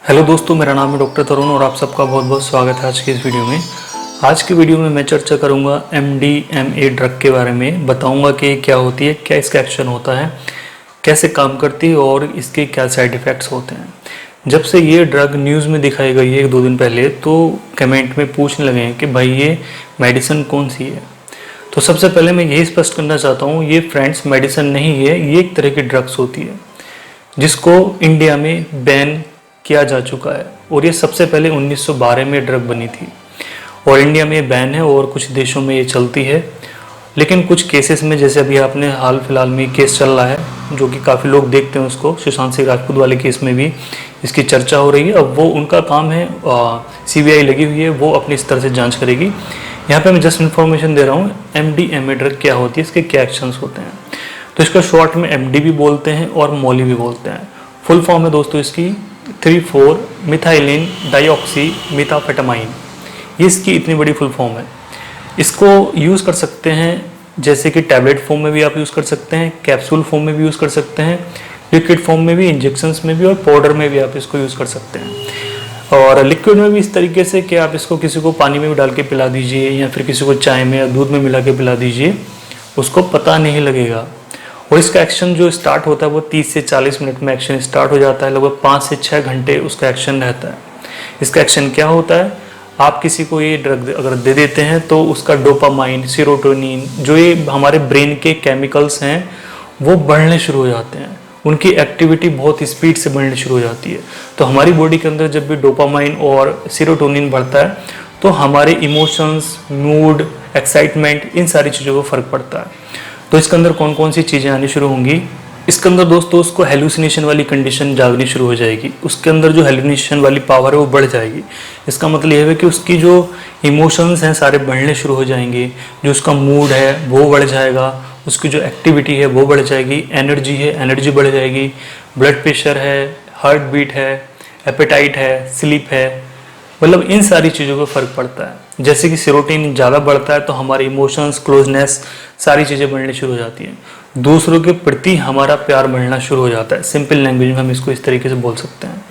Hello दोस्तों, मेरा नाम है डॉक्टर तरुण और आप सबका बहुत बहुत स्वागत है आज की इस वीडियो में। आज की वीडियो में मैं चर्चा करूंगा MDMA ड्रग के बारे में। बताऊंगा कि क्या होती है, क्या इसका एक्शन होता है, कैसे काम करती है और इसके क्या साइड इफ़ेक्ट्स होते हैं। जब से ये ड्रग न्यूज़ में दिखाई गई है 1-2 दिन पहले, तो कमेंट में पूछने लगे हैं कि भाई ये मेडिसिन कौन सी है। तो सबसे पहले मैं यही स्पष्ट करना चाहता हूँ, ये फ्रेंड्स मेडिसिन नहीं है, ये एक तरह की ड्रग्स होती है जिसको इंडिया में बैन किया जा चुका है। और ये सबसे पहले 1912 में ड्रग बनी थी और इंडिया में बैन है और कुछ देशों में ये चलती है। लेकिन कुछ केसेस में, जैसे अभी आपने हाल फिलहाल में केस चल रहा है जो कि काफ़ी लोग देखते हैं उसको, सुशांत सिंह राजपूत वाले केस में भी इसकी चर्चा हो रही है। अब वो उनका काम है, CBI लगी हुई है, वो अपनी इस तरह से जाँच करेगी। यहाँ पर मैं जस्ट इन्फॉर्मेशन दे रहा हूँ MDMA ड्रग क्या होती है, इसके क्या एक्शंस होते हैं। तो इसका शॉर्ट में MD भी बोलते हैं और मॉली भी बोलते हैं। फुल फॉर्म है दोस्तों इसकी 3,4 मिथाइलिन डाइऑक्सी मेथाम्फेटामाइन। ये इसकी इतनी बड़ी फुल फॉर्म है। इसको यूज़ कर सकते हैं जैसे कि टैबलेट फॉर्म में भी आप यूज़ कर सकते हैं, कैप्सूल फॉर्म में भी यूज़ कर सकते हैं, लिक्विड फॉर्म में भी, इंजेक्शंस में भी और पाउडर में भी आप इसको यूज़ कर सकते हैं। और लिक्विड में भी इस तरीके से कि आप इसको किसी को पानी में भी डाल के पिला दीजिए या फिर किसी को चाय में या दूध में मिला के पिला दीजिए, उसको पता नहीं लगेगा। और इसका एक्शन जो स्टार्ट होता है वो 30 से 40 मिनट में एक्शन स्टार्ट हो जाता है। लगभग 5 से 6 घंटे उसका एक्शन रहता है। इसका एक्शन क्या होता है, आप किसी को ये ड्रग अगर दे देते हैं तो उसका डोपामाइन, सेरोटोनिन, जो ये हमारे ब्रेन के केमिकल्स हैं वो बढ़ने शुरू हो जाते हैं। उनकी एक्टिविटी बहुत स्पीड से बढ़नी शुरू हो जाती है। तो हमारी बॉडी के अंदर जब भी डोपामाइन और सेरोटोनिन बढ़ता है तो हमारे इमोशंस, मूड, एक्साइटमेंट, इन सारी चीज़ों को फ़र्क पड़ता है। तो इसके अंदर कौन कौन सी चीज़ें आनी शुरू होंगी, इसके अंदर दोस्तों उसको हेलुसिनेशन वाली कंडीशन जागनी शुरू हो जाएगी। उसके अंदर जो हेलुसिनेशन वाली पावर है वो बढ़ जाएगी। इसका मतलब यह है कि उसकी जो इमोशंस हैं सारे बढ़ने शुरू हो जाएंगे, जो उसका मूड है वो बढ़ जाएगा, उसकी जो एक्टिविटी है वो बढ़ जाएगी, एनर्जी है एनर्जी बढ़ जाएगी, ब्लड प्रेशर है, हार्ट बीट है, एपेटाइट है, स्लीप है, मतलब इन सारी चीज़ों को फ़र्क पड़ता है। जैसे कि सेरोटोनिन ज़्यादा बढ़ता है तो हमारे इमोशंस, क्लोजनेस, सारी चीज़ें बढ़नी शुरू हो जाती हैं। दूसरों के प्रति हमारा प्यार बढ़ना शुरू हो जाता है। सिंपल लैंग्वेज में हम इसको इस तरीके से बोल सकते हैं,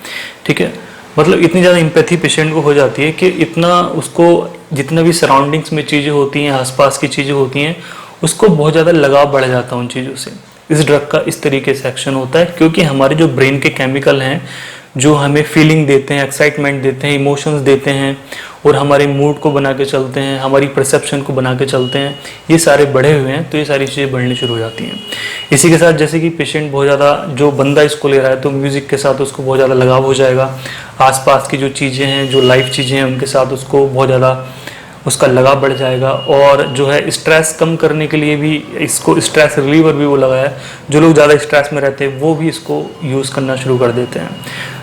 ठीक है। मतलब इतनी ज़्यादा एम्पैथी पेशेंट को हो जाती है कि इतना उसको जितना भी सराउंडिंग्स में चीज़ें होती हैं, आसपास की चीज़ें होती हैं, उसको बहुत ज़्यादा लगाव बढ़ जाता है उन चीज़ों से। इस ड्रग का इस तरीके से एक्शन होता है क्योंकि हमारे जो ब्रेन के केमिकल हैं जो हमें फीलिंग देते हैं, एक्साइटमेंट देते हैं, इमोशंस देते हैं और हमारे मूड को बना के चलते हैं, हमारी परसेप्शन को बना के चलते हैं, ये सारे बढ़े हुए हैं। तो ये सारी चीज़ें बढ़नी शुरू हो जाती हैं। इसी के साथ जैसे कि पेशेंट बहुत ज़्यादा, जो बंदा इसको ले रहा है तो म्यूज़िक के साथ उसको बहुत ज़्यादा लगाव हो जाएगा। आसपास की जो चीज़ें हैं, जो लाइव चीज़ें हैं, उनके साथ उसको बहुत ज़्यादा उसका लगाव बढ़ जाएगा। और जो है स्ट्रेस कम करने के लिए भी इसको स्ट्रेस रिलीवर भी वो लगा है। जो लोग ज़्यादा स्ट्रेस में रहते हैं वो भी इसको यूज़ करना शुरू कर देते हैं।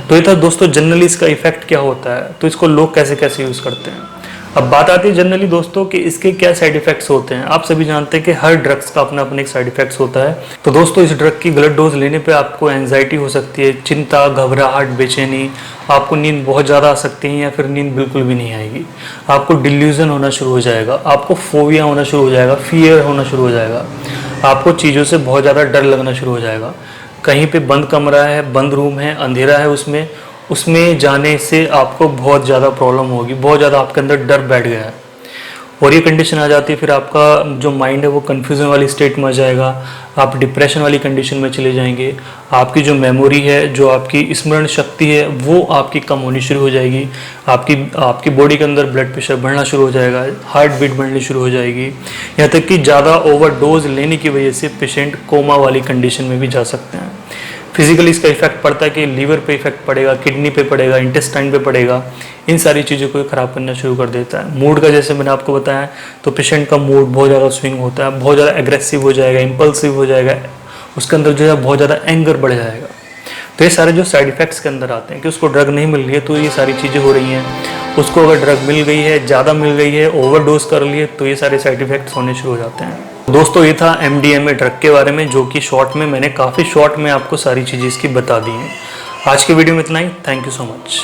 तो ये था दोस्तों जनरली इसका इफेक्ट क्या होता है, तो इसको लोग कैसे कैसे यूज़ करते हैं। अब बात आती है जनरली दोस्तों कि इसके क्या साइड इफेक्ट्स होते हैं। आप सभी जानते हैं कि हर ड्रग्स का अपना अपना एक साइड इफेक्ट्स होता है। तो दोस्तों इस ड्रग की गलत डोज लेने पे आपको एंजाइटी हो सकती है, चिंता, घबराहट, बेचैनी, आपको नींद बहुत ज़्यादा आ सकती है या फिर नींद बिल्कुल भी नहीं आएगी, आपको डिल्यूजन होना शुरू हो जाएगा, आपको फोबिया होना शुरू हो जाएगा, फियर होना शुरू हो जाएगा, आपको चीज़ों से बहुत ज़्यादा डर लगना शुरू हो जाएगा। कहीं पे बंद कमरा है, बंद रूम है, अंधेरा है, उसमें जाने से आपको बहुत ज़्यादा प्रॉब्लम होगी, बहुत ज़्यादा आपके अंदर डर बैठ गया है और ये कंडीशन आ जाती है। फिर आपका जो माइंड है वो कन्फ्यूज़न वाली स्टेट में आ जाएगा, आप डिप्रेशन वाली कंडीशन में चले जाएंगे। आपकी जो मेमोरी है, जो आपकी स्मरण शक्ति है, वो आपकी कम होनी शुरू हो जाएगी। आपकी बॉडी के अंदर ब्लड प्रेशर बढ़ना शुरू हो जाएगा, हार्ट बीट बढ़नी शुरू हो जाएगी। यहाँ तक कि ज़्यादा ओवरडोज लेने की वजह से पेशेंट कोमा वाली कंडीशन में भी जा सकते हैं। फिजिकली इसका इफेक्ट पड़ता है कि लीवर पे इफेक्ट पड़ेगा, किडनी पे पड़ेगा, इंटेस्टाइन पे पड़ेगा, इन सारी चीज़ों को ख़राब करना शुरू कर देता है। मूड का जैसे मैंने आपको बताया, तो पेशेंट का मूड बहुत ज़्यादा स्विंग होता है, बहुत ज़्यादा एग्रेसिव हो जाएगा, इम्पल्सिव हो जाएगा, उसके अंदर जो है बहुत ज़्यादा एंगर बढ़ जाएगा। तो ये सारे जो साइड इफ़ेक्ट्स के अंदर आते हैं कि उसको ड्रग नहीं मिल रही है तो ये सारी चीज़ें हो रही हैं। उसको अगर ड्रग मिल गई है, ज़्यादा मिल गई है, ओवरडोज कर लिए, तो ये सारे साइड इफ़ेक्ट्स होने शुरू हो जाते हैं। दोस्तों ये था MDMA ड्रग के बारे में, जो कि शॉर्ट में मैंने काफ़ी शॉर्ट में आपको सारी चीज़ें इसकी बता दी हैं। आज के वीडियो में इतना ही। Thank you so much.